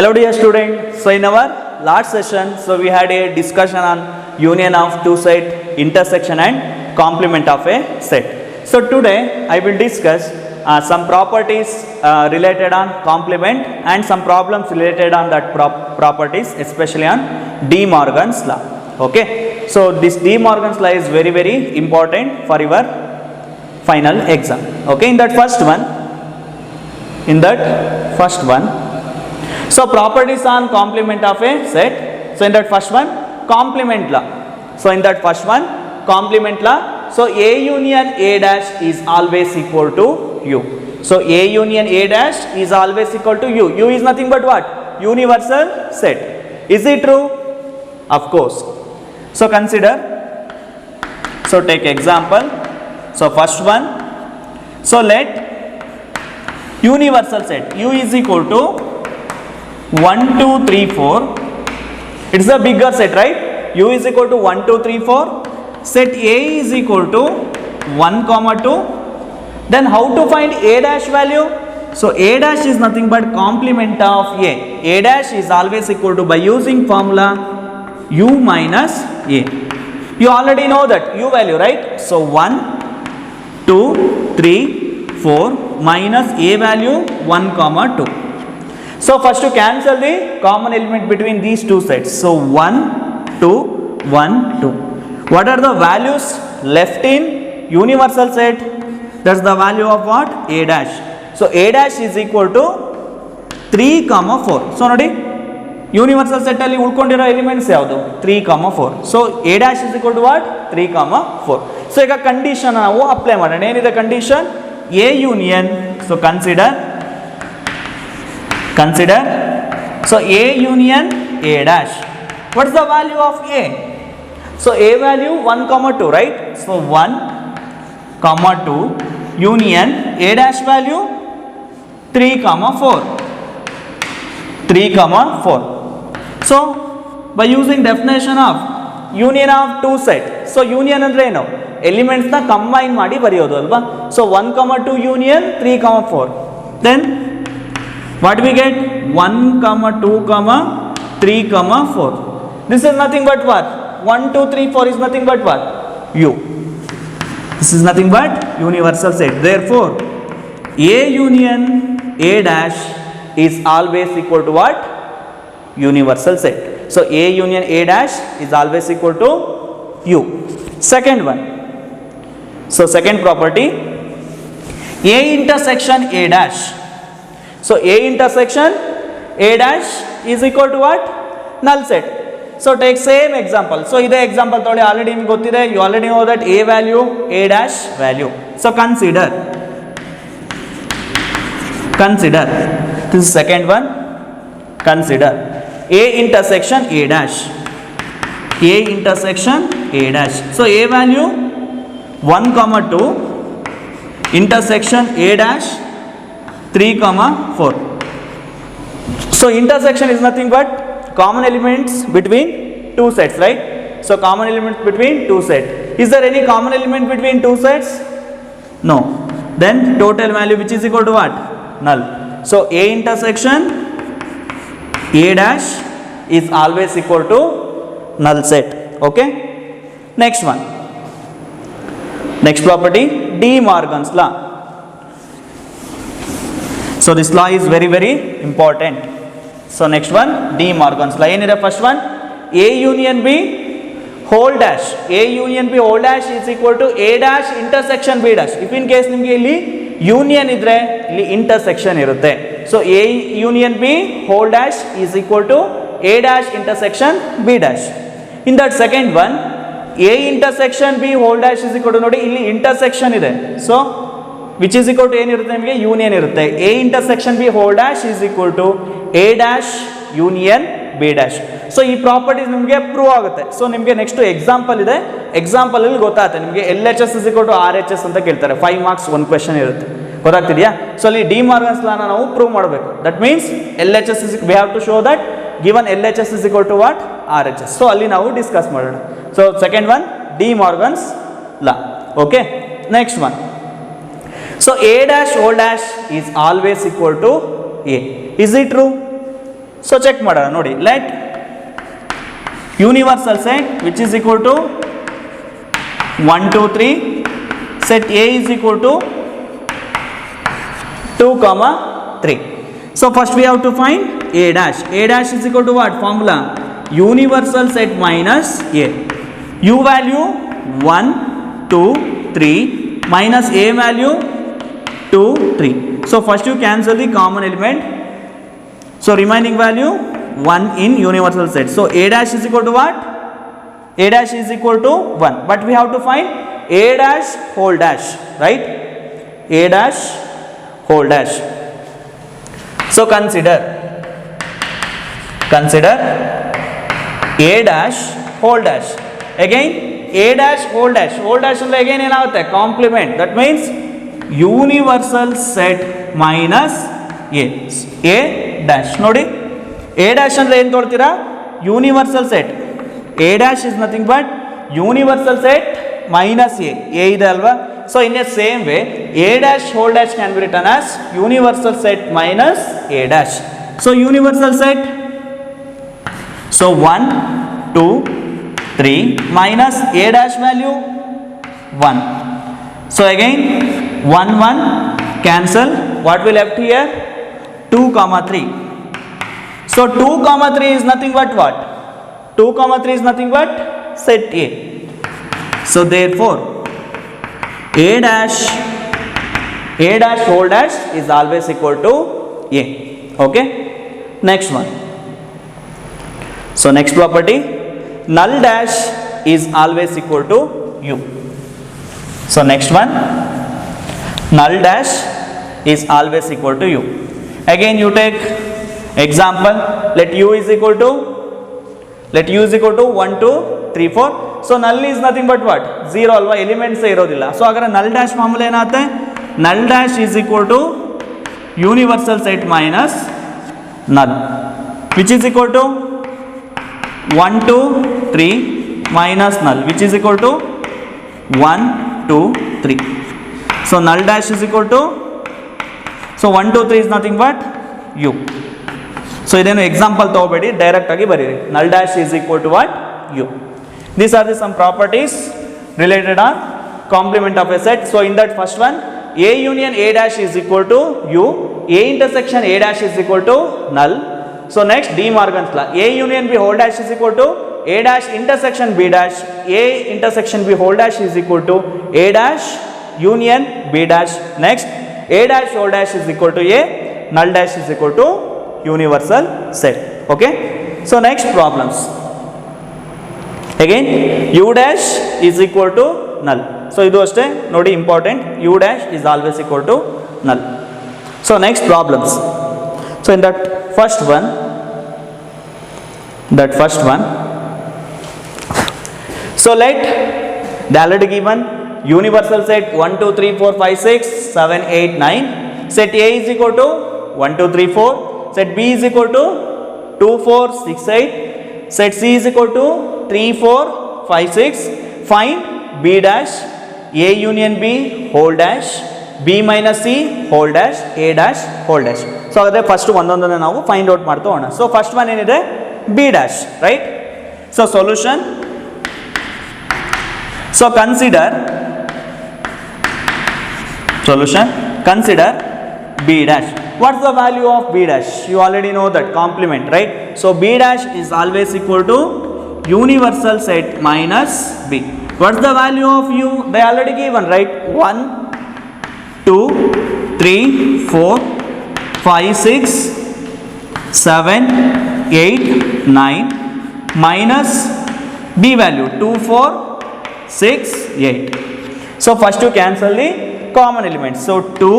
Hello dear student. So in our last session, we had a discussion on union of two set, intersection and complement of a set. So today I will discuss some properties related on complement and some problems related on that properties, especially on De Morgan's law. Okay. So this De Morgan's law is very important for your final exam. Okay. In that first one, so properties on complement of a set. So in that first one, complement law. So in that first one, complement law. So A union A dash is always equal to U. So A union A dash is always equal to U. U is nothing but what? Universal set. Is it true? Of course. So consider. So take example. So first one. So let universal set U is equal to 1, 2, 3, 4. It's a bigger set, right? U is equal to 1, 2, 3, 4. Set A is equal to 1, 2. Then how to find A dash value? So A dash is nothing but complement of A. A dash is always equal to, by using formula, U minus A. You already know that U value, right? So 1, 2, 3, 4 minus A value 1, 2. So first to cancel the common element between these two sets. So 1, 2, 1, 2. What are the values left in universal set? That's the value of what? A dash. So A dash is equal to 3, 4. So nodi universal set alli ulkondiro elements yavadu? 3, 4. So A dash is equal to what? 3, 4. So ಈಗ condition ನಾವು apply ಮಾಡೋಣ. ಏನಿದೆ condition? A union. So consider, so A union A dash. What is the value of A? So A value 1, 2, right? So 1, 2 union A dash value 3, 4. 3, 4. So by using definition of union of two set. So union ಅಂದ್ರೆ ಏನು? Elements na combine ಮಾಡಿ ಬರೆಯೋದು ಅಲ್ವಾ? So 1, 2 union 3, 4. Then what we get? 1, 2, 3, 4. This is nothing but what? 1, 2, 3, 4 is nothing but what? U. This is nothing but universal set. Therefore, A union A dash is always equal to what? Universal set. So A union A dash is always equal to U. Second one. So second property, A intersection A dash. So A intersection A dash is equal to what? Null set. So take same example. So this example already you already know that A value, A dash value. So consider. This is second one. Consider A intersection A dash. A intersection A dash. So A value 1, 2 intersection A dash 3, 4. So intersection is nothing but common elements between two sets, right? So common elements between two sets. Is there any common element between two sets? No. Then total value which is equal to what? Null. So A intersection A dash is always equal to null set. Okay. Next one. Next property, De Morgan's law. So this law is very important. So next one, De Morgan's law. What is the first one? A union B whole dash. A union B whole dash is equal to A dash intersection B dash. If in case nimge illi union idre illi intersection irutte. So A union B whole dash is equal to A dash intersection B dash. In that second one, A intersection B whole dash is equal to nodi illi intersection ide. So which is equal to ಏನಿರುತ್ತೆ ನಿಮಗೆ union ಇರುತ್ತೆ. A intersection B whole dash is equal to A dash union B dash. So ಈ properties ನಿಮಗೆ prove ಆಗುತ್ತೆ. So ನಿಮಗೆ next example ಇದೆ. Example ಅಲ್ಲಿ ಗೊತ್ತಾಗುತ್ತೆ ನಿಮಗೆ LHS is equal to RHS ಅಂತ ಕೇಳ್ತಾರೆ. 5 marks 1 question ಇರುತ್ತೆ. ಗೊತ್ತಾಗ್ತಿದೆಯಾ? ಸೊ ಅಲ್ಲಿ ಡಿ ಮಾರ್ಗನ್ಸ್ ಲಾನ ನಾವು ಪ್ರೂವ್ ಮಾಡಬೇಕು. That means LHS is we have to show that given LHS is equal to what? RHS. So ಅಲ್ಲಿ ನಾವು ಡಿಸ್ಕಸ್ ಮಾಡೋಣ. So second one De Morgan's law. Okay. Next one. So A dash whole dash is always equal to A. Is it true? So check ಮಾಡೋಣ ನೋಡಿ. Let universal set which is equal to 1 2 3 set A is equal to 2 comma 3. So first we have to find A dash. A dash is equal to what formula? Universal set minus A. U value 1 2 3 minus A value 2 3. So first you cancel the common element. So remaining value 1 in universal set. So A dash is equal to what? A dash is equal to 1. But we have to find A dash whole dash, right? A dash whole dash. So consider A dash whole dash. Again A dash whole dash. Whole dash ಅಂದ್ರೆ again ಏನಾಗುತ್ತೆ complement. That means universal set minus A dash. ನೋಡಿ A dash ಅಂದ್ರೆ ಏನು ತೊಗೊಳ್ತೀರಾ? Universal set. A dash is nothing but universal set minus A ಇದೆ ಅಲ್ವಾ. So in a same way A dash whole dash can be written as universal set minus A dash. So universal set, so 1 2 3 minus A dash value 1. So again 1 1 cancel. What we left here? 2 comma 3. So 2 comma 3 is nothing but what? 2 comma 3 is nothing but set A. So therefore A dash whole dash is always equal to A. Okay, next one. So next property, null dash is always equal to U. So next one, null dash is always equal to U. Again you take example, let U is equal to 1 2 3 4. So null is nothing but what? 0 ಅಲ್ವಾ, elements ಇರೋದಿಲ್ಲ. So ಹಾಗಾದ್ರೆ ನಲ್ dash formula ಏನಾಗುತ್ತೆ? Null dash is equal to universal set minus null which is equal to 1 2 3 minus null which is equal to 1 2 3. So null dash is equal to, so 1 2 3 is nothing but U. So ಇದೇನು example ತಗೋಬೇಡಿ, direct ಆಗಿ ಬರೀರಿ. null dash is equal to what? U. These are the some properties related on complement of a set. So in that first one, A union A dash is equal to U, A intersection A dash is equal to null. So next De Morgan's law, A union B whole dash is equal to A dash intersection B dash, A intersection B whole dash is equal to A dash union B dash. Next A dash whole dash is equal to A, null dash is equal to universal set. Okay, so next problems. Again U dash is equal to null. So idu ashte nodi important, U dash is always equal to null. So next problems. So in that first one, so let the already given universal set 1 2 3 4 5 6 7 8 9. Set A is equal to 1 2 3 4. Set B is equal to 2 4 6 8. Set C is equal to 3 4 5 6. Find B dash A union B whole dash, B minus C whole dash, A dash whole dash. So ಹಾಗಾದ್ರೆ first ಒಂದೊಂದನ್ನು ನಾವು find out ಮಾಡ್ತಾ ಹೋಗೋಣ. So first one ಏನಿದೆ? B dash, right? So solution, so consider B dash. What's the value of B dash? You already know that, complement, right? So B dash is always equal to universal set minus B. What's the value of U? They already given, right? 1 2 3 4 5 6 7 8 9 minus B value 2 4 6 8. So first you cancel the common elements. So 2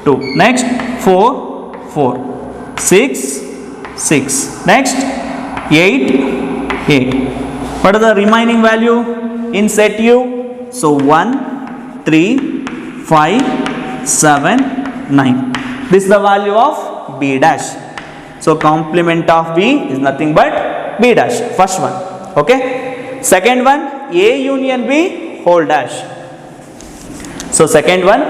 2. Next 4 4. 6 6. Next 8 8. What are the remaining value in set U? So 1 3 5 7 9. This is the value of B dash. So complement of B is nothing but B dash. First one. Okay. Second one, A union B whole dash. So second one,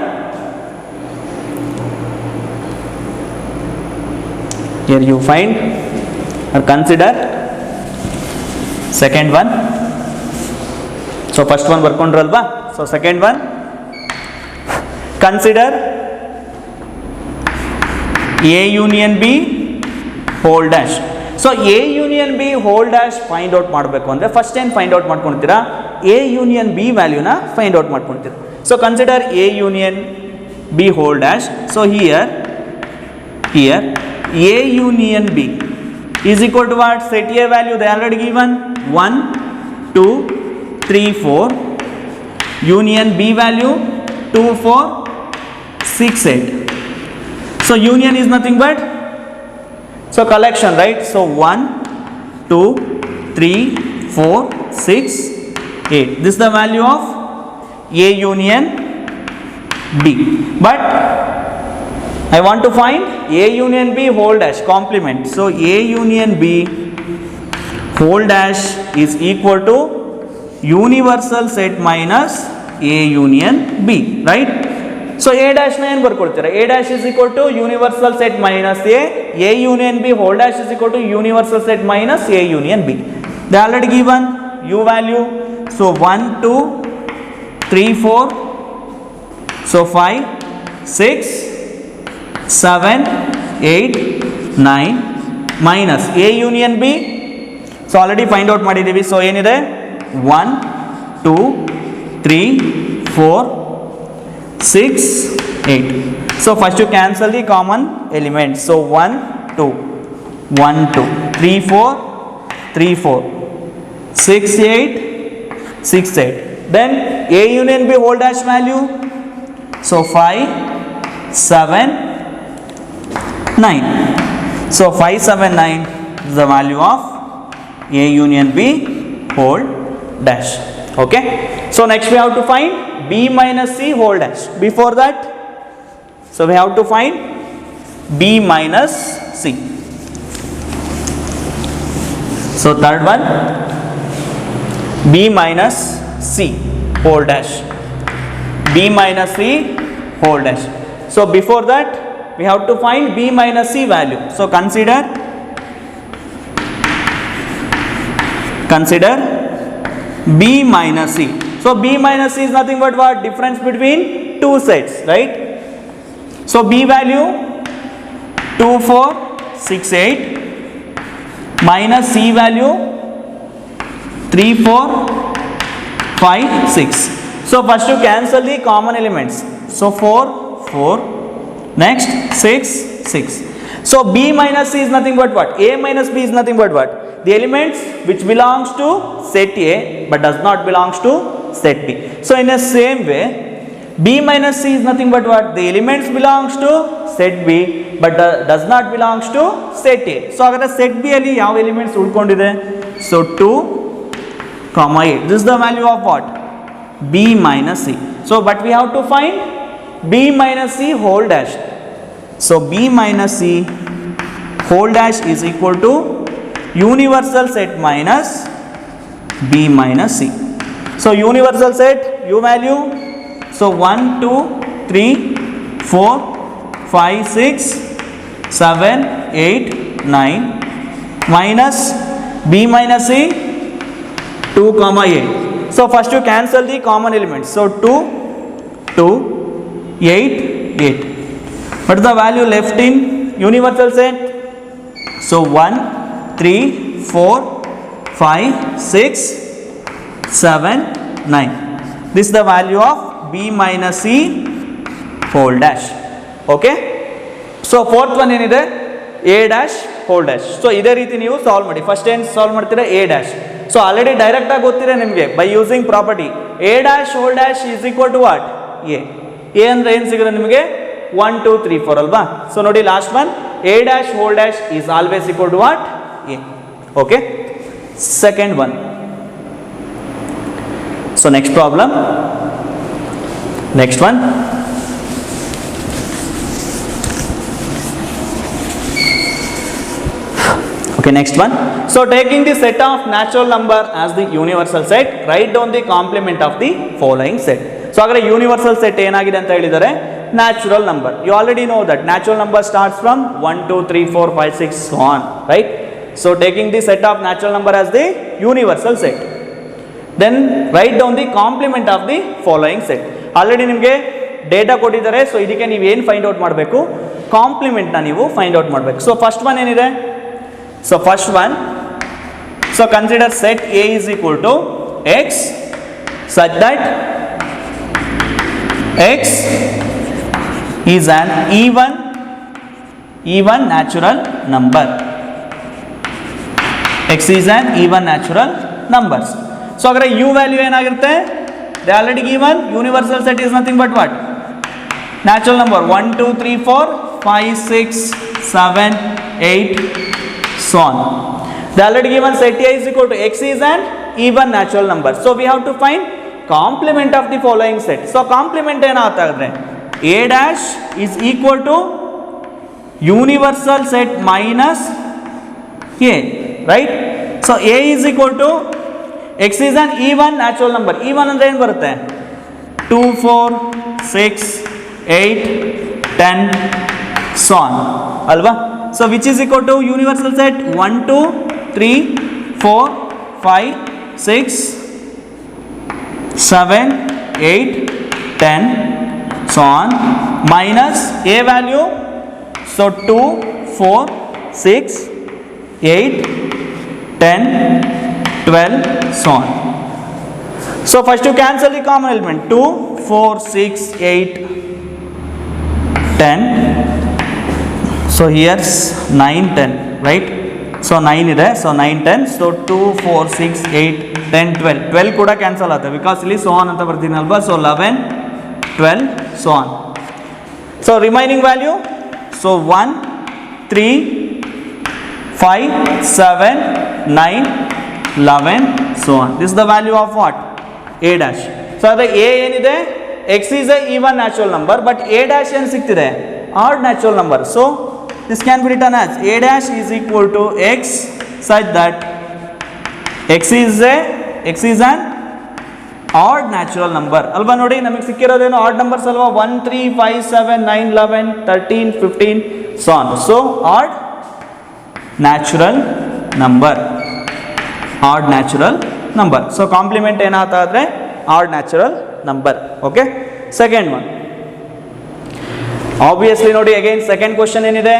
Here you find or consider second one. So first one ಬರ್ಕೊಂಡ್ರಲ್ವಾ, so second one, consider A union B whole dash. So A union B whole dash find out ಮಾಡಬೇಕು ಅಂದರೆ first ಏನು find out ಮಾಡ್ಕೊಳ್ತೀರಾ, A union B ವ್ಯಾಲ್ಯೂನ find out ಮಾಡ್ಕೊಳ್ತೀರಾ. So consider A union B whole dash. So here A union B is equal to what? Set A value they already given 1 2 3 4, union B value 2 4 6 8. So union is nothing but so collection, right? So 1 2 3 4 6 8. This is the value of A union B. But I want to find A union B whole dash complement. So A union B whole dash is equal to universal set minus A union B, right? So A dash na ಏನು ಬರ್ಕೊಳ್ತೀರಾ, A dash is equal to universal set minus A union B whole dash is equal to universal set minus A union B. They already given U value. So 1 2 3 4, so 5 6 7 8 9 minus A union B. So already find out ಮಾಡಿದ್ದೀವಿ. So ಏನಿದೆ 1 2 3 4 6 8. So first you cancel the common elements. So 1 2 1 2 3 4 3 4 6 8 6 8. Then A union B whole dash value. So 5 7 9. So 5 7 9 is the value of A union B whole dash. Okay. So next we have to find B minus C whole dash. Before that, so we have to find B minus C. So third one, B minus C whole dash. B minus C whole dash. So before that, we have to find B minus C value. So consider B minus C. So B minus C is nothing but what? Difference between two sets, right? So B value 2 4 6 8 minus C value 3 4 5 6. So first you cancel the common elements. So 4 4, next 6 6. So B minus C is nothing but what? A minus B is nothing but what? The elements which belongs to set A but does not belongs to set B. So in the same way, B minus C is nothing but what? The elements belongs to set B but does not belongs to set A. So agar set B ali yav elements ulkondide? So 2 comma 8. This is the value of what? B minus C. So but we have to find B minus C whole dash. So B minus C whole dash is equal to universal set minus B minus C. So universal set U value. So 1 2 3 4 5 6 7 8 9 minus B minus C 2 comma 8. So first you cancel the common elements. So 2 2 8 8. What is the value left in universal set? So 1 3 4 5 6 7 9. This is the value of B minus C whole dash. Okay. So fourth one ಏನಿದೆ A dash whole dash. So ಇದೇ ರೀತಿ ನೀವು solve ಮಾಡಿ. First ಏನು solve ಮಾಡ್ತೀರಾ A dash. So already direct ಆಗಿ ಗೊತ್ತಿದೆ ನಿಮಗೆ by using property. A dash whole dash is equal to what? A ಅಂದ್ರೆ ಏನು ಸಿಗುತ್ತೆ ನಿಮಗೆ 1 2 3 4 ಅಲ್ವಾ. ಸೊ ನೋಡಿ last one A dash whole dash is always equal to what? A. Okay. Second one. So next problem. Next one. Okay, next one. So taking the set of natural number as the universal set, write down the complement of the following set. So agare universal set ಏನಾಗಿದೆ ಅಂತ ಹೇಳಿದರೆ natural number. You already know that natural number starts from 1 2 3 4 5 6 so on, right? So taking the set of natural number as the universal set, then write down the complement of the following set. Already ನಿಮಗೆ data ಕೊಟ್ಟಿದ್ದಾರೆ, so ಇದಕ್ಕೆ ನೀವು ಏನು find out ಮಾಡಬೇಕು, ಕಾಂಪ್ಲಿಮೆಂಟ್ನ ನೀವು find out ಮಾಡಬೇಕು. So first one ಏನಿದೆ, so first one, so consider set A is equal to X such that x is an even natural number. X is an even natural numbers. So agar u value enagirutte, they already given. Universal set is nothing but what? Natural number 1 2 3 4 5 6 7 8 so on. They already given set A is equal to x is an even natural number. So we have to find complement of the following set. So complement ಏನಾಗ್ತಾ ಇದ್ರೆ a dash is equal to universal set minus a, right? So a is equal to x is an even natural number. Even ಅಂದ್ರೆ ಏನು ಬರುತ್ತೆ, 2 4 6 8 10 so on ಅಲ್ವಾ? So which is equal to universal set 1 2 3 4 5 6 7 8 10 so on minus a value, so 2 4 6 8 10 12 so on. So first you cancel the common element, 2 4 6 8 10, so here's 9 10, right? So 9 ಇದೆ, so 9 10, so 2 4 6 8 10 12 12 ಕೂಡ cancel ಆಗುತ್ತೆ because ಇಲ್ಲಿ so on ಅಂತ ಬರ್ತೀನಿ ಅಲ್ವಾ. So 11 12 so on. So remaining value, so 1 3 5 7 9 11 so on. This is the value of what, a dash. So the a ಏನಿದೆ, x is a even natural number, but a dash ಏನು ಸಿಗ್ತಿದೆ, odd natural number. So this can be written as a dash is equal to x such that x is an odd natural number ಅಲ್ವಾ. ನೋಡಿ ನಮಗೆ ಸಿಕ್ಕಿರೋದೇನು odd numbers ಅಲ್ವಾ, 1 3 5 7 9 11 13 15 so on. So odd natural number, odd natural number. So complement ಏನಾಗ್ತಾ ಇದ್ರೆ odd natural number. Okay, second one, obviously ನೋಡಿ again second question ಏನಿದೆ,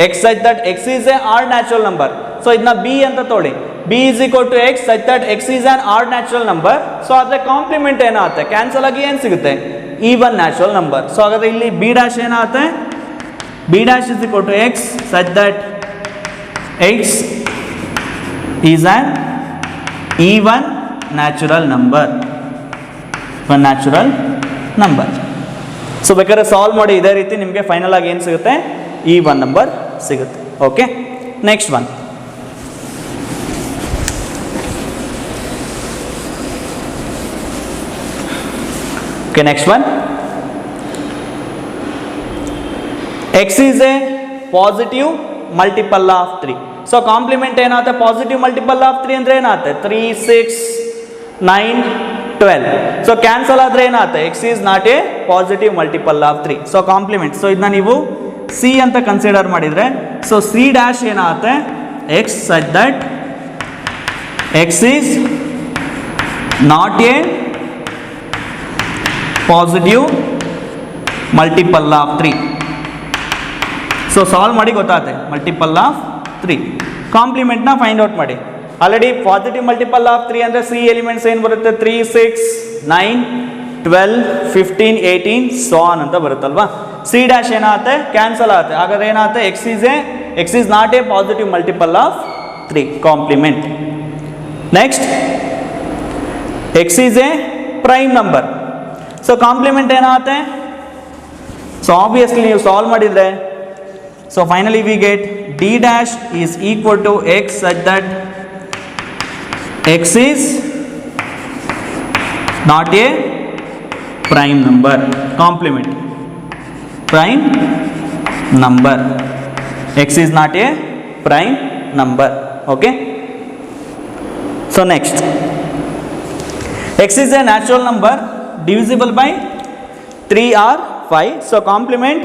x such that x is a odd natural number. So ಇದನ್ನ b ಅಂತ ತಗೊಳ್ಳಿ, b is equal to x such that x is an odd natural number. So ಅದರ compliment ಏನಾಗುತ್ತೆ, cancel ಆಗಿ ಏನು ಸಿಗುತ್ತೆ, even natural number. So ಹಾಗಾದ್ರೆ ಇಲ್ಲಿ b dash ಏನಾಗುತ್ತೆ, b dash is equal to x such that x is an even natural number, one natural number. So ಬೇಕಾದ್ರೆ solve ಮಾಡಿ ಇದೇ ರೀತಿ ನಿಮಗೆ ಫೈನಲ್ ಆಗಿ ಏನು ಸಿಗುತ್ತೆ, ಈ ಒನ್ ನಂಬರ್ ಸಿಗುತ್ತೆ. Okay, next one, okay next one, X is a positive multiple of 3. So complement ಏನಾಗುತ್ತೆ, ಪಾಸಿಟಿವ್ ಮಲ್ಟಿಪಲ್ ಆಫ್ 3 ಅಂದರೆ ಏನಾಗುತ್ತೆ, 3 6 9 12. ಸೊ ಕ್ಯಾನ್ಸಲ್ ಆದರೆ ಏನಾಗುತ್ತೆ, X is not a positive multiple of 3. So complement, so ಇದನ್ನ ನೀವು C ಅಂತ consider ಮಾಡಿದರೆ, so C dash ಏನಾಗುತ್ತೆ, X such that X is not a positive multiple of 3. So solve ಮಾಡಿ ಗೊತ್ತಾಗುತ್ತೆ, ಮಲ್ಟಿಪಲ್ ಆಫ್ 3. ಕಾಂಪ್ಲಿಮೆಂಟ್ನ ಫೈಂಡ್ ಔಟ್ ಮಾಡಿ. Already positive multiple of 3 ಅಂದರೆ ಸಿ ಎಲಿಮೆಂಟ್ಸ್ ಏನು ಬರುತ್ತೆ, 3 6 9 12 15 18 so on ಅಂತ ಬರುತ್ತಲ್ವಾ. ಸಿ ಡ್ಯಾಶ್ ಏನಾಗುತ್ತೆ, ಕ್ಯಾನ್ಸಲ್ ಆಗುತ್ತೆ. ಹಾಗಾದ್ರೆ ಏನಾಗುತ್ತೆ, X is not a positive multiple of 3, complement. Next, x is a prime number. So complement ಏನಾಗುತ್ತೆ, ಸೊ ಆಬ್ವಿಯಸ್ಲಿ ನೀವು ಸಾಲ್ವ್ ಮಾಡಿದರೆ, so finally we get D dash is equal to x such that x is not a prime number, complement, prime number, x is not a prime number. Okay, so next, x is a natural number divisible by 3 or 5. So complement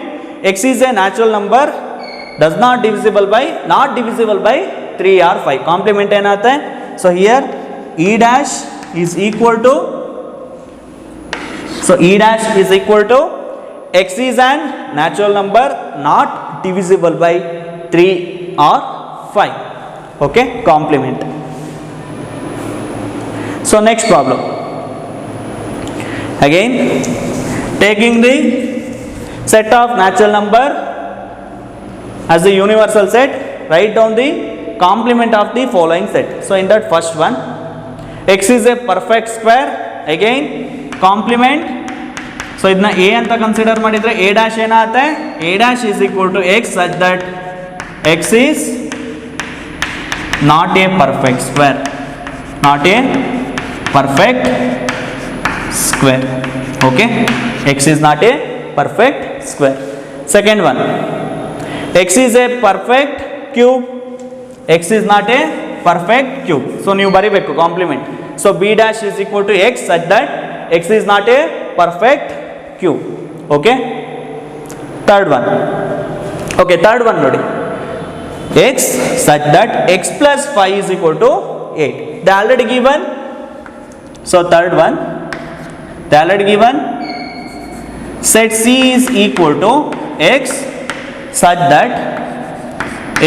x is a natural number does not divisible by 3 or 5. Complement ಏನಾಗುತ್ತೆ? So here e dash is equal to x is an natural number not divisible by 3 or 5. Okay, complement. So next problem. Again, taking the set of natural number as the universal set, write down the complement of the following set. So in that first one, x is a perfect square. Again, complement. So ಇದನ್ನ a ಅಂತ consider ಮಾಡಿದ್ರೆ a dash ಏನಾಗುತ್ತೆ? a dash is equal to x such that x is not a perfect square. Okay, x is not a perfect square. Second one, x is a perfect cube. x is not a perfect cube. So ನೀವು ಬರಿಬೇಕು complement. So b dash is equal to x such that x is not a perfect cube. Okay, third one ನೋಡಿ, x such that x plus 5 is equal to 8. They already given. So third one, they already given set c is equal to x such that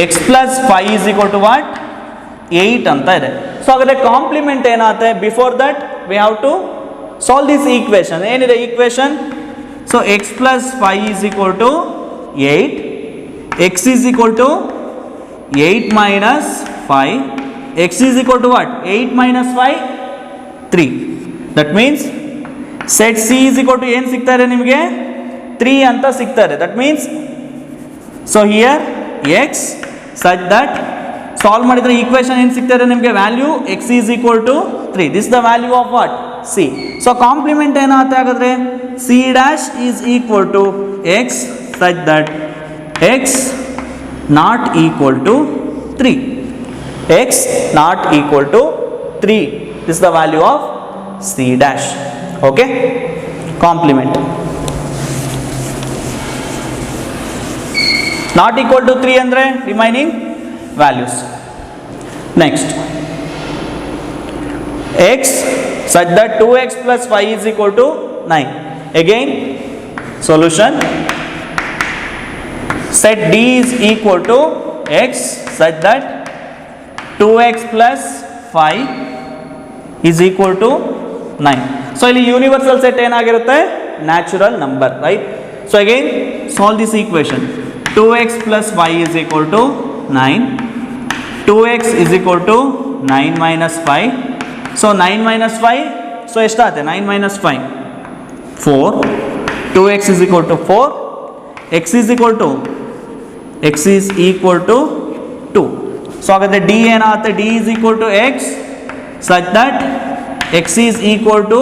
x plus 5 is equal to what? 8 ಅಂತ ಇದೆ. So ಹಾಗಾದ್ರೆ complement ಏನಾಗುತ್ತೆ? Before that we have to solve this equation. ಏನಿದೆ equation? So x plus 5 is equal to 8, x is equal to 8 minus 5, x is equal to what? 8 minus 5, 3. That means set c is equal to ಏನು ಸಿಗ್ತಾರೆ ನಿಮಗೆ? 3 ಅಂತ ಸಿಗ್ತಾರೆ. That means so here x such that solve ಮಾಡಿದ್ರೆ equation ಏನು ಸಿಗ್ತಾರೆ ನಿಮಗೆ? Value x is equal to 3. This is the value of what? c. So complement ಏನಾಗುತ್ತೆ ಹಾಗಾದ್ರೆ? c dash is equal to x such that x not equal to 3. x not equal to 3. This is the value of c dash. Okay, complement. Not equal to 3 andre remaining values. Next, x such that 2x plus 5 is equal to 9. Again, solution. Set d is equal to x such that 2x plus 5 is equal to 9. So ಇಲ್ಲಿ universal set ಏನಾಗಿರುತ್ತೆ? Natural number, right? So again solve this equation. 2x plus 5 is equal to 9. 2x is equal to 9 minus 5. So 9 minus 5, so ಎಷ್ಟಾಗುತ್ತೆ? 9 minus 5, 4. 2x is equal to 4. x is equal to 2. So ಹಾಗಾದ್ರೆ d ಏನಾಗುತ್ತೆ? d is equal to x such that x is equal to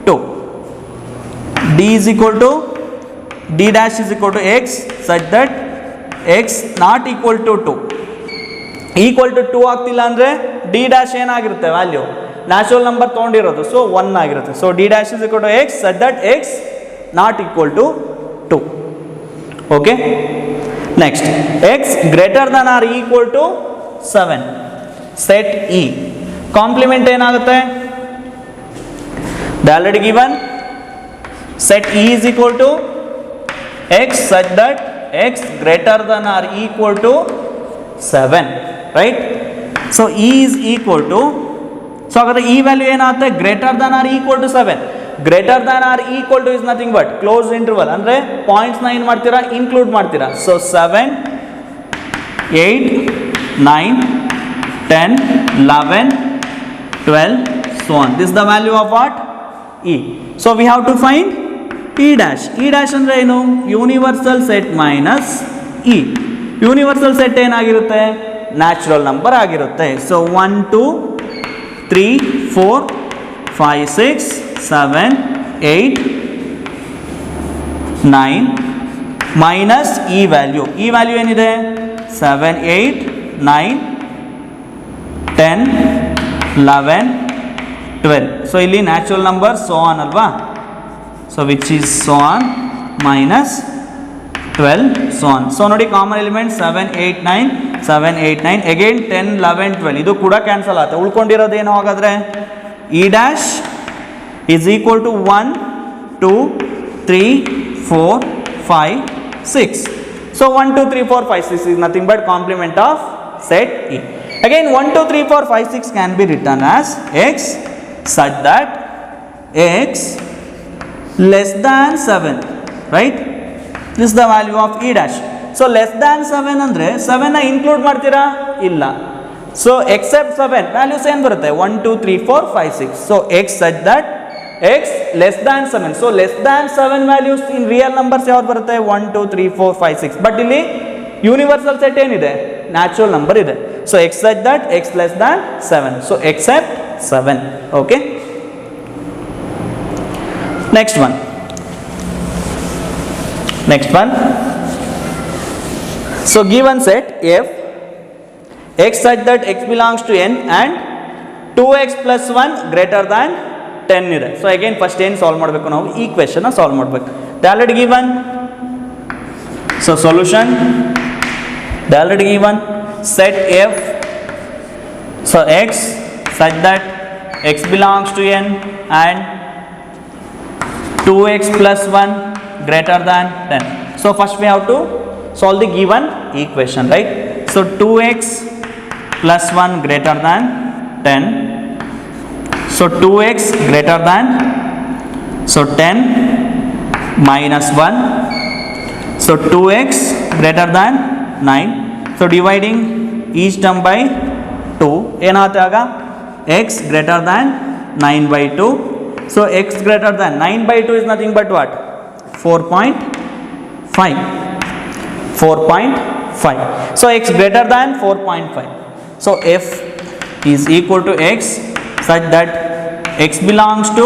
2. d dash is equal to x such that x not equal to 2. equal to 2 ಆಗ್ತಿಲ್ಲ ಅಂದರೆ d dash ಏನಾಗಿರುತ್ತೆ? Value natural number ತೊಗೊಂಡಿರೋದು, so 1 ಆಗಿರುತ್ತೆ. So d dash is equal to x such that x not equal to 2. Okay, next, x greater than or equal to 7. set e. Compliment ಏನಾಗುತ್ತೆ? they already given. set e is equal to x such that x greater than or equal to 7, right? So e is equal to, so agar e value ಏನಾಗುತ್ತೆ? greater than or equal to 7. greater than or equal to is nothing but closed interval, ಅಂದ್ರೆ points ನ ಏನು ಮಾಡ್ತೀರಾ? Include ಮಾಡ್ತೀರಾ. so 7, 8, 9, 10, 11, 12, so on. This is the value of what? e. So we have to find e dash. e dash ಅಂದ್ರೆ ಏನು? Universal set minus e. Universal set ಏನಾಗಿರುತ್ತೆ? Natural number ಆಗಿರುತ್ತೆ. So 1 2 3 4 5 6 7 8 9 minus e value. e value ಏನಿದೆ? 7 8 9 10 11 12. So ಇಲ್ಲಿ natural number so on ಅಲ್ವಾ? So which is so on minus 12 so on. So ನೋಡಿ common element 7 8 9 7 8 9 again 10 11 12 ಇದು ಕೂಡ cancel ಆಗುತ್ತೆ. ಉಳ್ಕೊಂಡಿರೋದು ಏನು ಹಾಗಾದ್ರೆ e dash is equal to 1 2 3 4 5 6. So 1 2 3 4 5 6 is nothing but complement of set E. Again 1 2 3 4 5 6 can be written as x such that x less than 7, right? This is the value of E dash. So less than 7 andre 7 na include ಮಾಡ್ತೀರಾ ಇಲ್ಲ. So except 7 values ಏನು ಬರುತ್ತೆ 1 2 3 4 5 6. So x such that x less than 7. So less than 7 values in real numbers ಯಾವ್ದು ಬರುತ್ತೆ 1 2 3 4 5 6. But ಇಲ್ಲಿ universal set ಏನಿದೆ natural number ಇದೆ. So x such that x less than 7. So except 7. Okay. Next one. So given set f x such that x belongs to n and 2x plus 1 greater than 10 ಇದೆ. So again first ಏನು solve ಮಾಡಬೇಕು ನಾವು ಈ ಕ್ವೆಶ್ಚನ್ನ solve ಮಾಡಬೇಕು. They already given. So solution they already given set F so x such that x belongs to N and 2x plus 1 greater than 10. So first we have to solve the given equation, right? So 2x plus 1 greater than 10. So 2x greater than, so 10 minus 1. So 2x greater than 9. So dividing each term by 2. ಏನಾಗುತ್ತೆ ಆಗ x greater than 9 by 2. So x greater than 9 by 2 is nothing but what? 4.5. 4.5. So x greater than 4.5. So f is equal to x such that x belongs to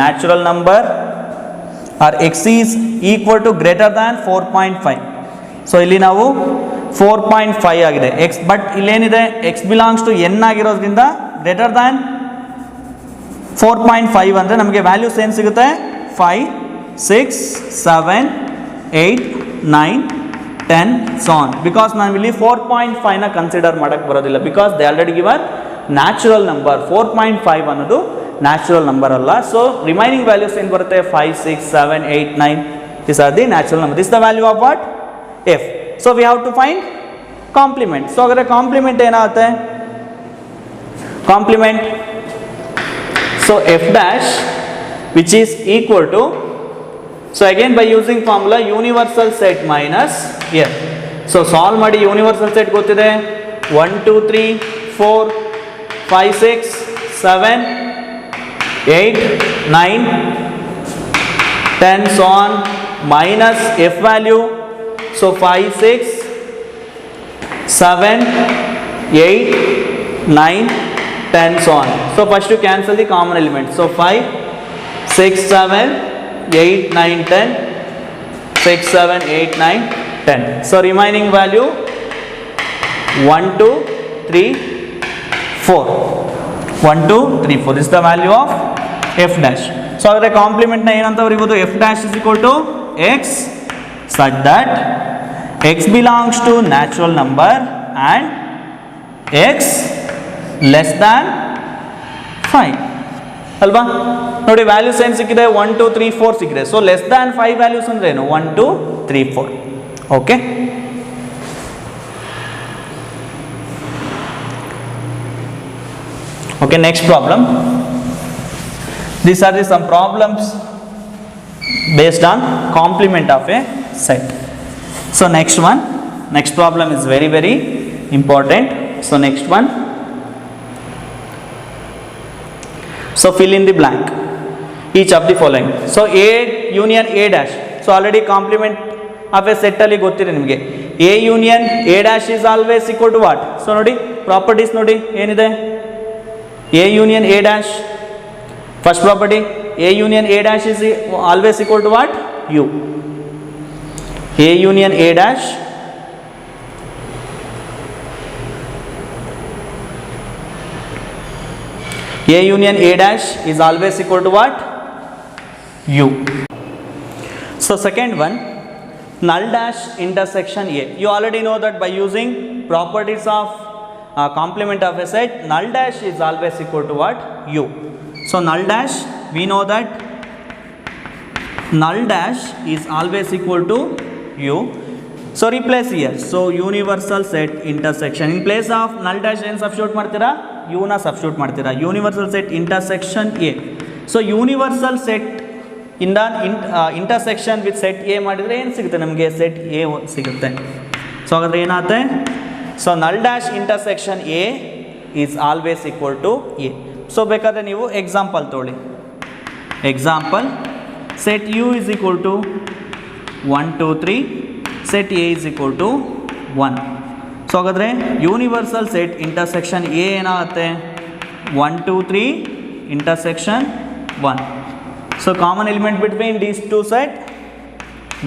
natural number or x is equal to greater than 4.5. So ಇಲ್ಲಿ ನಾವು 4.5 ಆಗಿದೆ x, but ಇಲ್ಲೇನಿದೆ x belongs to n ಆಗಿರೋದ್ರಿಂದ greater than 4.5 ಅಂದರೆ ನಮಗೆ values ಏನು ಸಿಗುತ್ತೆ 5 6 7 8 9 10 so on. Because ನಾವಿಲ್ಲಿ 4.5 ನ ಕನ್ಸಿಡರ್ ಮಾಡಕ್ಕೆ ಬರೋದಿಲ್ಲ because they already given natural number. 4.5 ಅನ್ನೋದು ನ್ಯಾಚುರಲ್ ನಂಬರ್ ಅಲ್ಲ. ಸೊ ರಿಮೈನಿಂಗ್ ವ್ಯಾಲ್ಯೂಸ್ ಏನು ಬರುತ್ತೆ 5 6 7 8 9 this are the natural number. This the value of what F. So we have to find complement. So ಹಾಗಾದ್ರೆ complement ಏನಾಗುತ್ತೆ complement. So f dash which is equal to, so again by using formula universal set minus f. So solve ಮಾಡಿ universal set ಗೊತ್ತಿದೆ 1 2 3 4 5 6 7 8 9 10 so on minus f value. So 5 6 7 8 9 10 so on. So first to cancel the common element. So 5 6 7 8 9 10 6 7 8 9 10. So remaining value 1 2 3 4 1 2 3 4. This is the value of f dash. So the complement na ಏನಂತ ಬರೀಬಹುದು f dash is equal to x such that x belongs to natural number and x less than 5 ಅಲ್ವಾ. ನೋಡಿ values ಏನು ಸಿಕ್ಕಿದೆ 1 2 3 4 ಸಿಕ್ಕಿದೆ. So less than 5 values ಅಂದ್ರೆ ಏನು 1 2 3 4. Okay. Okay next problem. These are the some problems based on complement of a set. So next problem is very very important. So next one. So fill in the blank each of the following. So A union A dash. So already complement of a set ಅಲ್ಲಿ ಗೊತ್ತಿದೆ ನಿಮಗೆ. A union A dash is always equal to what? So ನೋಡಿ properties ನೋಡಿ ಏನಿದೆ A union A dash. First property A union A dash is always equal to what? U. A union A dash A union A dash is always equal to what? U. So second one, null dash intersection A. You already know that by using properties of complement of a set, null dash is always equal to what? U. So null dash, we know that null dash is always equal to U. So replace here. So universal set intersection. In place of null dash ಏನು substitute ಮಾಡ್ತೀರಾ? U ನ substitute ಮಾಡ್ತೀರಾ. Universal set intersection A. So universal set ಇಂದ intersection with set A ಮಾಡಿದರೆ ಏನು ಸಿಗುತ್ತೆ ನಮಗೆ? set A ಸಿಗುತ್ತೆ. ಸೊ ಹಾಗಾದ್ರೆ ಏನಾಗುತ್ತೆ? So null dash intersection A is always equal to A. So ಬೇಕಾದ್ರೆ ನೀವು ಎಕ್ಸಾಂಪಲ್ ತೊಗೊಳ್ಳಿ. Example, set U is equal to 1 2 3, set A is equal to 1. So ಹಾಗಾದರೆ ಯೂನಿವರ್ಸಲ್ ಸೆಟ್ ಇಂಟರ್ಸೆಕ್ಷನ್ A ಏನಾಗುತ್ತೆ? 1 2 3 intersection 1. So common element between these two set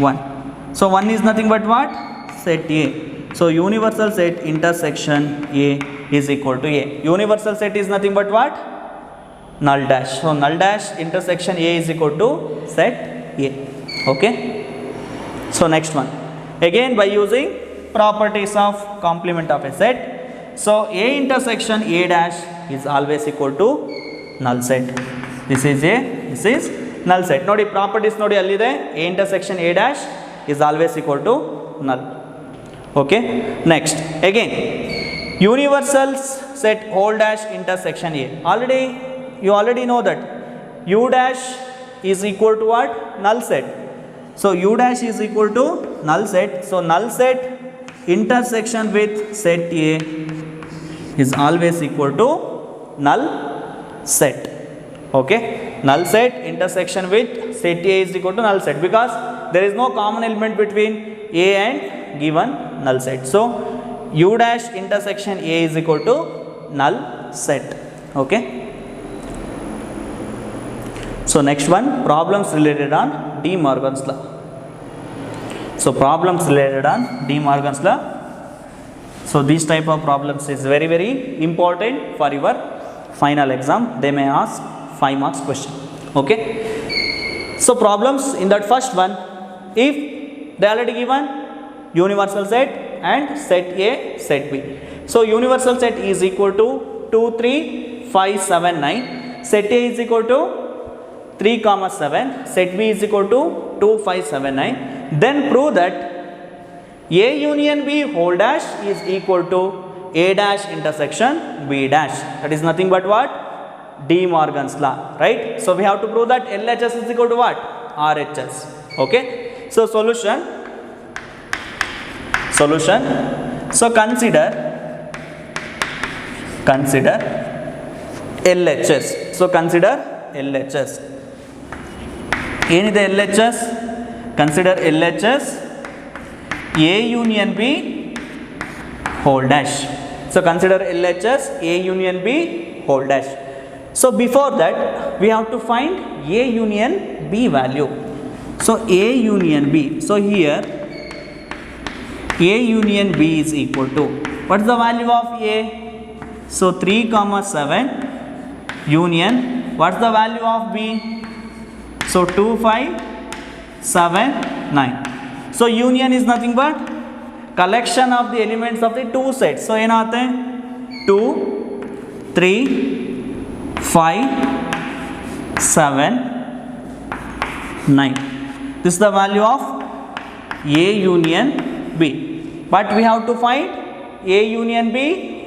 1. So 1 is nothing but what? Set A. So universal set intersection A is equal to A. Universal set is nothing but what? Null dash. So null dash intersection A is equal to set A. Okay. So next one. Again by using properties of complement of a set. So A intersection A dash is always equal to null set. This is A. This is null set. Nodi properties nodi allide. A intersection A dash is always equal to null. Okay. Next. Again universal set whole dash intersection A. You already know that U dash is equal to what? Null set. So U dash is equal to null set. So null set intersection with set A is always equal to null set. Okay. Null set intersection with set A is equal to null set because there is no common element between A and given null set. So U dash intersection A is equal to null set. Okay. So next one, problems related on De Morgan's law. So problems related on De Morgan's law. So this type of problems is very very important for your final exam. They may ask 5 marks question. Okay. So problems in that first one, if they already given universal set and set A, set B. So universal set is equal to 2 3 5 7 9. Set A is equal to 3 7. Set B is equal to 2 5 7 9. Then prove that A union B whole dash is equal to A dash intersection B dash. That is nothing but what? De Morgan's law, right? So we have to prove that LHS is equal to what? RHS. Okay. So solution. So consider LHS. So consider LHS. ಏನಿದೆ LHS? Consider LHS A union B whole dash. So consider LHS A union B whole dash. So before that we have to find A union B value. So A union B. So here A union B is equal to, what is the value of A? So 3 7 union, what is the value of B? So 2 5 7 9. So union is nothing but collection of the elements of the two sets. So ಏನು ಆಗುತ್ತೆ? 2 3 5 7 9. This is the value of A union B. But we have to find A union B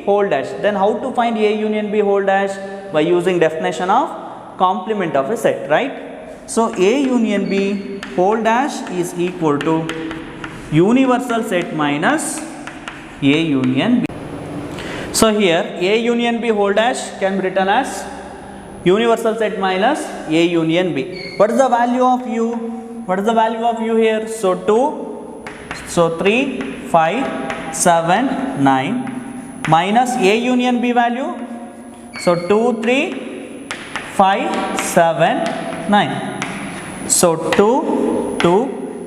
whole dash. Then how to find A union B whole dash? By using definition of complement of a set, right? So A union B whole dash is equal to universal set minus A union B. So here A union B whole dash can be written as universal set minus A union B. What is the value of U? What is the value of U here? So 2, so 3 5 7 9 minus A union B value. So 2 3 5 7 9. So 2 2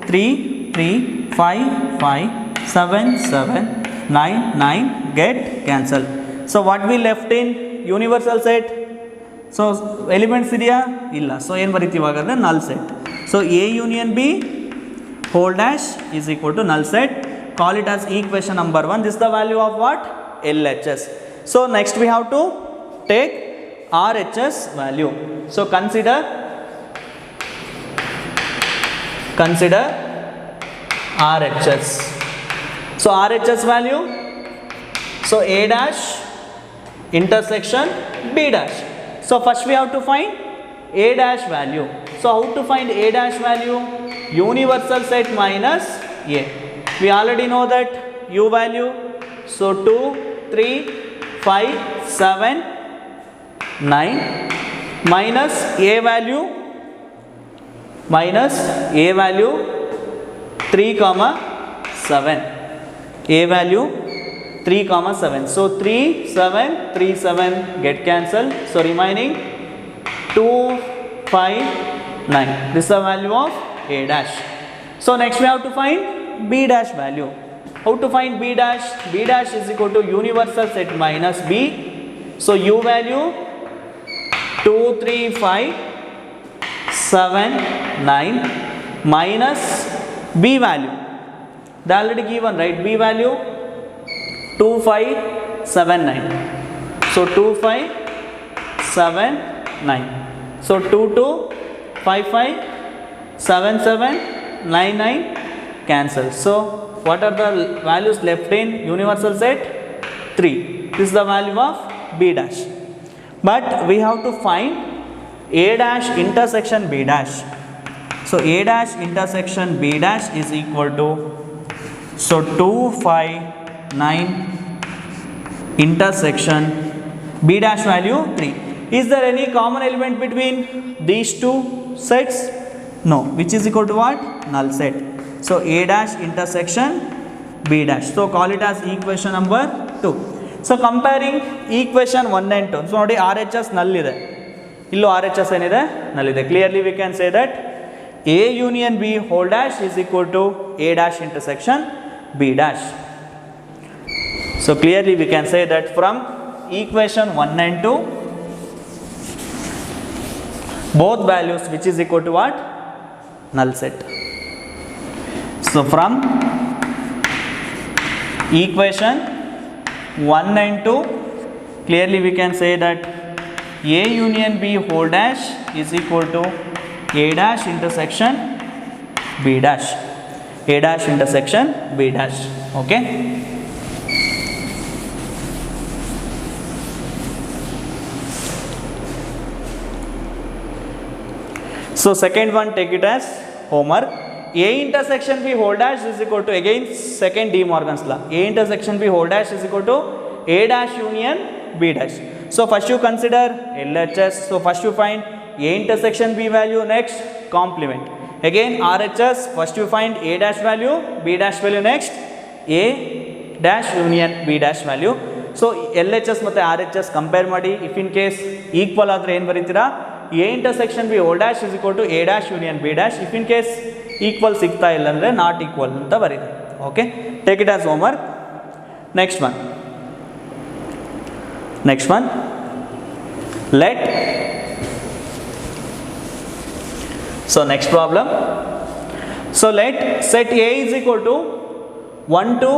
3 3 5 5 7 7 9 9 get cancelled. So what we left in universal set? So elements idea illa. So ಏನು ಬರಿತೀವಿ ಹಾಗಾದ್ರೆ null set. So A union B whole dash is equal to null set. Call it as equation number 1. This is the value of what? LHS. So next we have to take RHS value. So consider RHS. So RHS value, so A dash intersection B dash. So first we have to find A dash value. So how to find A dash value? Universal set minus A. We already know that U value. So 2, 3, 5, 7, 9 minus A value 3, 7. A value 3, 7. So 3, 7, 3, 7 get cancelled. So remaining 2, 5, 9. This is the value of A dash. So next we have to find B dash value. How to find B dash? B dash is equal to universal set minus B. So U value 2, 3, 5, 7, 9 minus B value. They already given, right? B value 2, 5, 7, 9. So 2, 5, 7, 9. So 2, 2, 5, 5, 7, 7, 9, 9 cancel. So what are the values left in universal set? 3. This is the value of B dash. But we have to find A dash intersection B dash. So A dash intersection B dash is equal to, so 2, 5, 9 intersection B dash value 3. Is there any common element between these two sets? No. Which is equal to what? Null set. So A dash intersection B dash. So call it as equation number 2. So comparing equation 1 and 2. So ನೋಡಿ RHS null ಇದೆ. ಇಲ್ಲೂ RHS ಏನಿದೆ? null ಇದೆ. Clearly we can say that A union B whole dash is equal to A dash intersection B dash. So clearly we can say that from equation 1 and 2, both values which is equal to what? Null set. So from equation 1 and 2, clearly we can say that A union B whole dash is equal to A dash intersection B dash. A dash intersection B dash. Okay. So second one, take it as homework. A intersection B whole dash is equal to, again second De Morgan's law. A intersection B whole dash is equal to A dash union B dash. So first you consider LHS. So first you find A intersection B value, next complement. Again RHS, first you find A dash value, B dash value, next A dash union B dash value. So LHS ಮತ್ತೆ RHS compare ಮಾಡಿ, if in case equal ಆದರೆ ಏನು ಬರೀತೀರಾ? A intersection B whole dash is equal to A dash union B dash. If in case equal ಸಿಗ್ತಾ ಇಲ್ಲ ಅಂದರೆ not equal ಅಂತ ಬರೀರಿ. Okay, take it as homework. Next one, let, so next problem, so let set A is equal to 1, 2,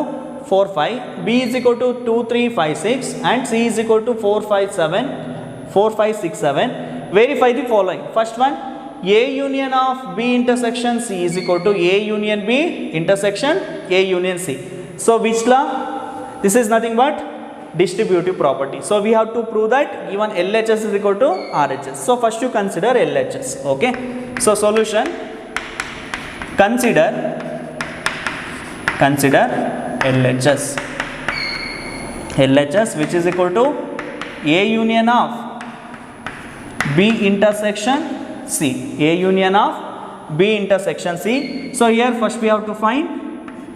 4, 5, B is equal to 2, 3, 5, 6 and C is equal to 4, 5, 6, 7. Verify the following. First one, A union of B intersection C is equal to A union B intersection A union C. So which law? This is nothing but distributive property. So we have to prove that even LHS is equal to RHS. So first you consider LHS. Okay. So solution, consider LHS. LHS which is equal to A union of B intersection C. A union of B intersection C. So here first we have to find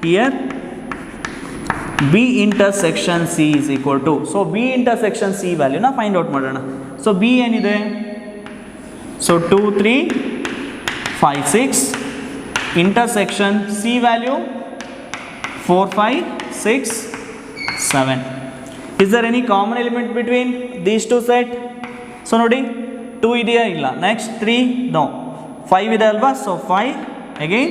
here B intersection C is equal to. So B intersection C value na find out ಮಾಡೋಣ. So B ಏನಿದೆ? So 2, 3, 5, 6 intersection C value 4, 5, 6, 7. Is there any common element between these two set? So ನೋಡಿ 2 ಇದೆಯಾ ಇಲ್ಲ, next 3 no, 5 ಇದೆ ಅಲ್ವಾ, so 5 again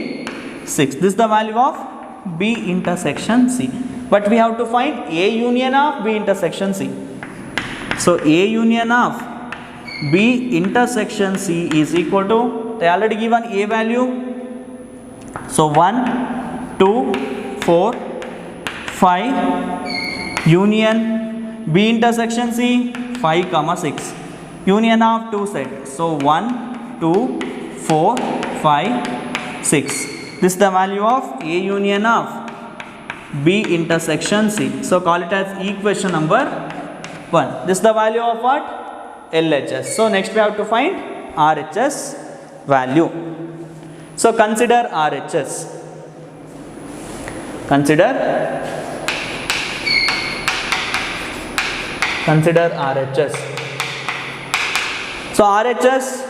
6. This is the value of B intersection C. But we have to find A union of B intersection C. So A union of B intersection C is equal to, they already given A value. So 1, 2, 4, 5 union B intersection C 5, 6. Union of two sets. So 1, 2, 4, 5, 6. This is the value of A union of B intersection C. So call it as equation number 1. This is the value of what? LHS. So next we have to find RHS value. So consider RHS. Consider RHS. So RHS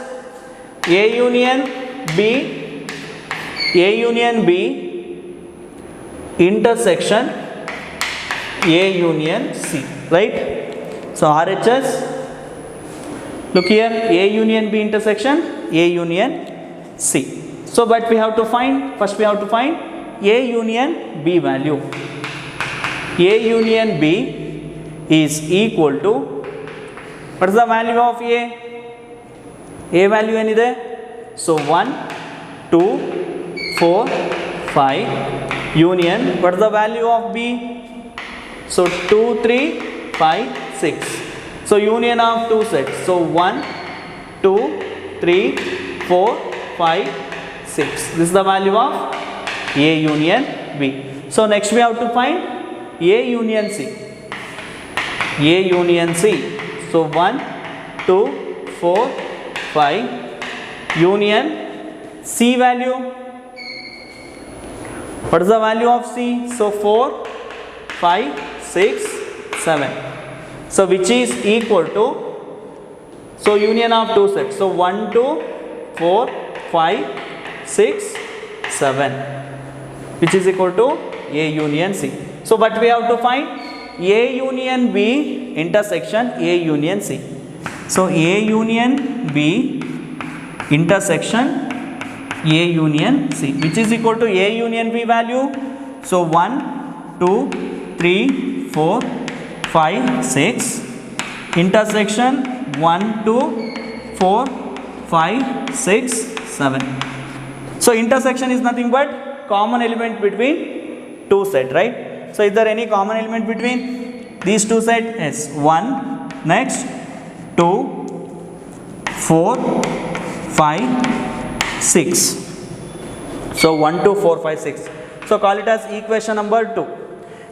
A union B intersection A union C, right? So RHS, look here, A union B intersection A union C. So but we have to find, first we have to find A union B value. A union B is equal to, what is the value of A? A value enide? So 1, 2, 4, 5 union, what is the value of B? So 2, 3, 5, 6. So union of two sets. So 1, 2, 3, 4, 5, 6. This is the value of A union B. So next we have to find A union C. A union C. So 1, 2, 4, 5 union C value. What is the value of C? So 4, 5, 6, 7. So which is equal to, so union of two sets. So 1, 2, 4, 5, 6, 7, which is equal to A union C. So but we have to find A union B intersection A union C. So A union B intersection A union C, which is equal to A union B value. So 1, 2, 3, 4, 5, 6 intersection 1, 2, 4, 5, 6, 7. So intersection is nothing but common element between two sets, right? So is there any common element between these two sets? Yes. 1, next 2, 4, 5, 6. So 1, 2, 4, 5, 6. So call it as equation number 2.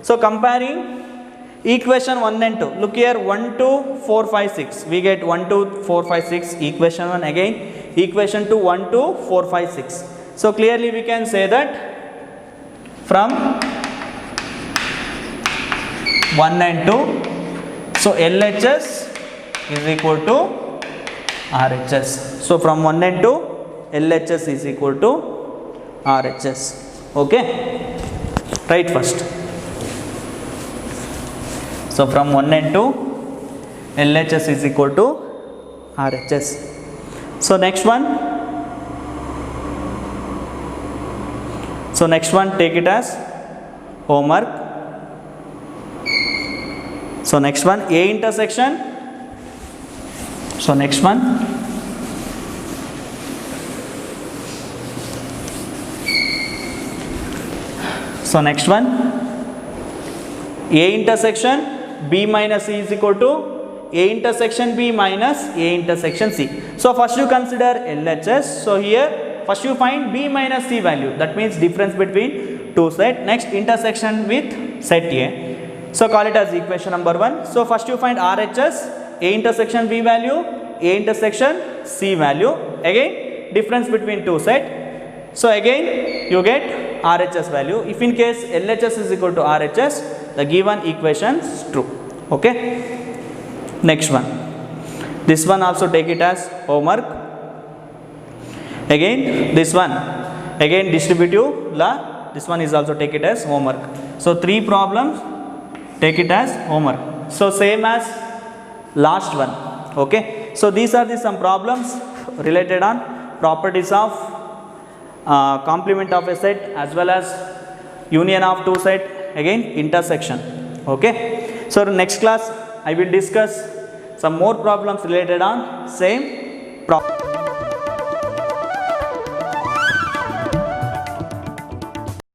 So comparing equation 1 and 2. Look here, 1, 2, 4, 5, 6. We get 1, 2, 4, 5, 6. Equation 1 again. Equation 2, 1, 2, 4, 5, 6. So clearly we can say that from 1 and 2. So LHS is equal to RHS. So from 1 and 2, LHS is equal to RHS. Okay. Write first. So from 1 and 2, LHS is equal to RHS. So next one. So next one, take it as homework. So next one, A intersection. So next one. So next one, A intersection B minus C is equal to A intersection B minus A intersection C. So first you consider LHS. So here first you find B minus C value. That means difference between two sets. Next intersection with set A. So call it as equation number 1. So first you find RHS, A intersection B value, A intersection C value. Again difference between two sets. So again you get RHS value. If in case LHS is equal to RHS, the given equation is true. Okay. Next one. This one also take it as homework. Again this one. Again distributive law. This one is also take it as homework. So 3 problems. Take it as homework. So same as last one. Okay. So these are some problems related on properties of complement of a set as well as union of two set, again intersection. Okay, so next class I will discuss some more problems related on same problem.